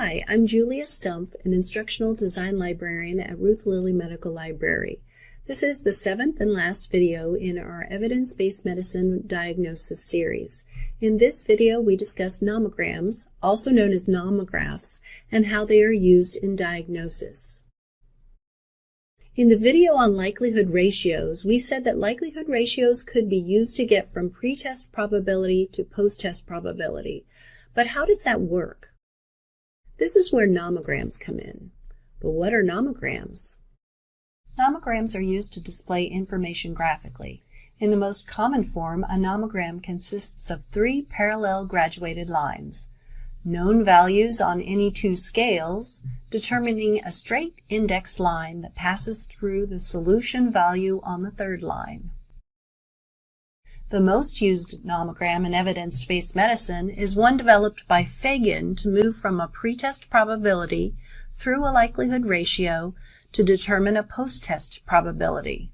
Hi, I'm Julia Stumpf, an instructional design librarian at Ruth Lilly Medical Library. This is the 7th and last video in our evidence-based medicine diagnosis series. In this video, we discuss nomograms, also known as nomographs, and how they are used in diagnosis. In the video on likelihood ratios, we said that likelihood ratios could be used to get from pre-test probability to post-test probability. But how does that work? This is where nomograms come in. But what are nomograms? Nomograms are used to display information graphically. In the most common form, a nomogram consists of 3 parallel graduated lines, known values on any 2 scales, determining a straight index line that passes through the solution value on the 3rd line. The most used nomogram in evidence-based medicine is one developed by Fagan to move from a pretest probability through a likelihood ratio to determine a post-test probability.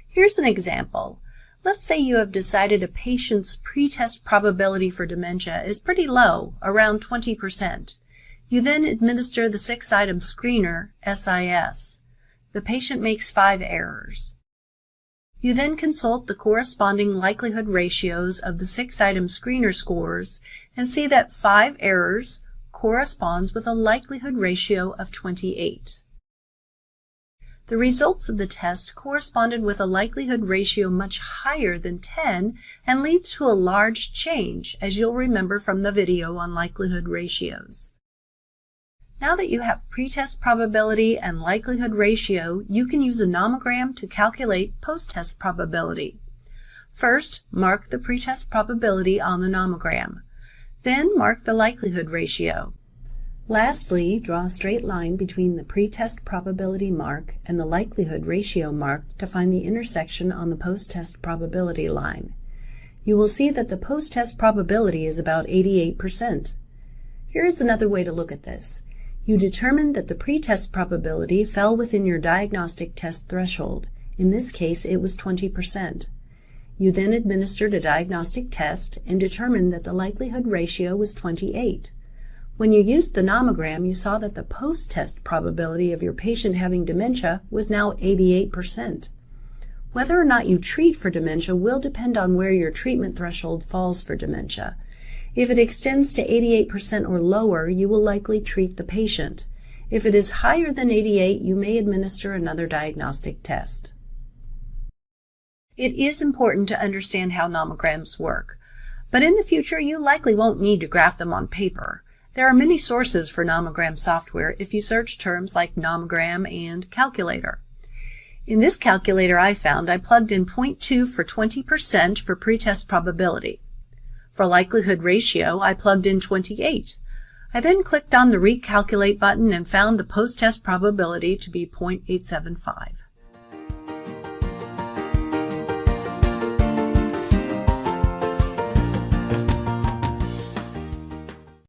Here's an example. Let's say you have decided a patient's pretest probability for dementia is pretty low, around 20%. You then administer the 6-item screener, SIS. The patient makes 5 errors. You then consult the corresponding likelihood ratios of the 6-item screener scores and see that 5 errors corresponds with a likelihood ratio of 28. The results of the test corresponded with a likelihood ratio much higher than 10 and leads to a large change, as you'll remember from the video on likelihood ratios. Now that you have pretest probability and likelihood ratio, you can use a nomogram to calculate post-test probability. First, mark the pretest probability on the nomogram. Then mark the likelihood ratio. Lastly, draw a straight line between the pretest probability mark and the likelihood ratio mark to find the intersection on the post-test probability line. You will see that the post-test probability is about 88%. Here is another way to look at this. You determined that the pretest probability fell within your diagnostic test threshold. In this case, it was 20%. You then administered a diagnostic test and determined that the likelihood ratio was 28. When you used the nomogram, you saw that the post-test probability of your patient having dementia was now 88%. Whether or not you treat for dementia will depend on where your treatment threshold falls for dementia. If it extends to 88% or lower, you will likely treat the patient. If it is higher than 88, you may administer another diagnostic test. It is important to understand how nomograms work, but in the future you likely won't need to graph them on paper. There are many sources for nomogram software if you search terms like nomogram and calculator. In this calculator I found, I plugged in 0.2 for 20% for pretest probability. For likelihood ratio, I plugged in 28. I then clicked on the Recalculate button and found the post-test probability to be 0.875.